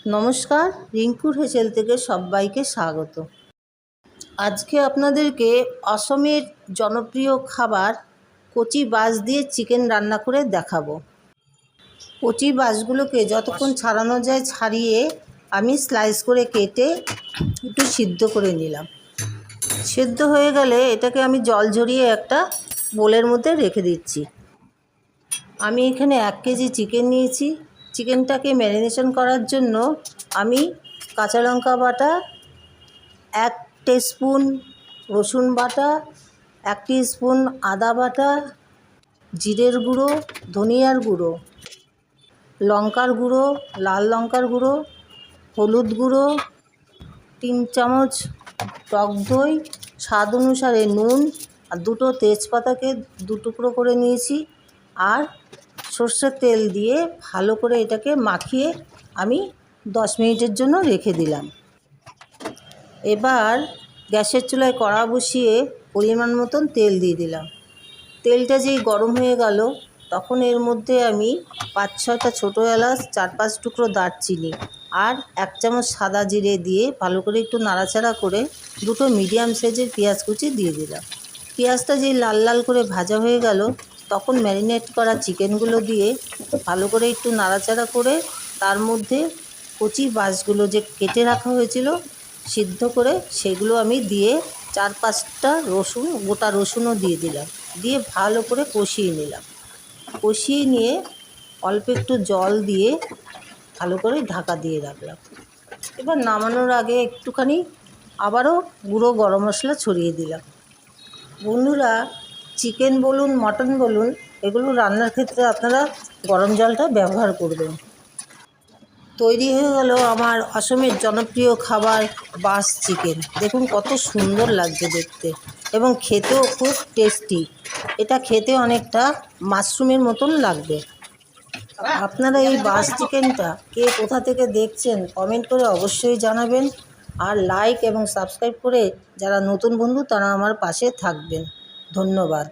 নমস্কার, রিঙ্কুর হেসেল থেকে সবাইকে স্বাগত। আজকে আপনাদেরকে অসমের জনপ্রিয় খাবার কচি বাঁশ দিয়ে চিকেন রান্না করে দেখাবো। কচি বাঁশগুলোকে যতক্ষণ ছাড়ানো যায় ছাড়িয়ে আমি স্লাইস করে কেটে একটু সিদ্ধ করে নিলাম। সিদ্ধ হয়ে গেলে এটাকে আমি জল ঝরিয়ে একটা বোলের মধ্যে রেখে দিচ্ছি। আমি এখানে 1 কেজি চিকেন নিয়েছি। চিকেনটাকে ম্যারিনেশন করার জন্য আমি কাঁচা লঙ্কা বাটা, 1 টিস্পুন রসুন বাটা, 1 টিস্পুন আদা বাটা, জিরের গুঁড়ো, ধনিয়ার গুঁড়ো, লঙ্কার গুঁড়ো, লাল লঙ্কার গুঁড়ো, হলুদ গুঁড়ো, 3 চামচ টক দই, স্বাদ অনুসারে নুন আর 2টো তেজপাতাকে 2 টুকরো করে নিয়েছি। আর সর্ষের তেল দিয়ে ভালো করে এটাকে মাখিয়ে আমি 10 মিনিটের জন্য রেখে দিলাম। এবার গ্যাসের চুলায় কড়া বসিয়ে পরিমাণ মতন তেল দিয়ে দিলাম। তেলটা যেই গরম হয়ে গেল তখন এর মধ্যে আমি 5-6টা ছোটো এলাচ, 4-5 টুকরো দারচিনি আর 1 চামচ সাদা জিরে দিয়ে ভালো করে একটু নাড়াচাড়া করে 2টো মিডিয়াম সাইজের পেঁয়াজ কুচি দিয়ে দিলাম। পেঁয়াজটা যেই লাল লাল করে ভাজা হয়ে গেল তখন ম্যারিনেট করা চিকেনগুলো দিয়ে ভালো করে একটু নাড়াচাড়া করে তার মধ্যে কচি বাঁশগুলো যে কেটে রাখা হয়েছিল সিদ্ধ করে সেগুলো আমি দিয়ে 4-5টা রসুন, গোটা রসুনও দিয়ে দিলাম। দিয়ে ভালো করে কষিয়ে নিলাম। কষিয়ে নিয়ে অল্প একটু জল দিয়ে ভালো করে ঢাকা দিয়ে রাখলাম। এবার নামানোর আগে একটুখানি আবারও গুঁড়ো গরম মশলা ছড়িয়ে দিলাম। বন্ধুরা, চিকেন বলুন মটন বলুন এগুলো রান্নার ক্ষেত্রে আপনারা গরম জলটা ব্যবহার করবেন। তৈরি হয়ে গেল আমার অসমের জনপ্রিয় খাবার বাঁশ চিকেন। দেখুন কত সুন্দর লাগছে দেখতে এবং খেতেও খুব টেস্টি। এটা খেতে অনেকটা মাশরুমের মতন লাগবে। আপনারা এই বাঁশ চিকেনটা কে কোথা থেকে দেখছেন কমেন্ট করে অবশ্যই জানাবেন। আর লাইক এবং সাবস্ক্রাইব করে যারা নতুন বন্ধু তারা আমার পাশে থাকবেন। ধন্যবাদ।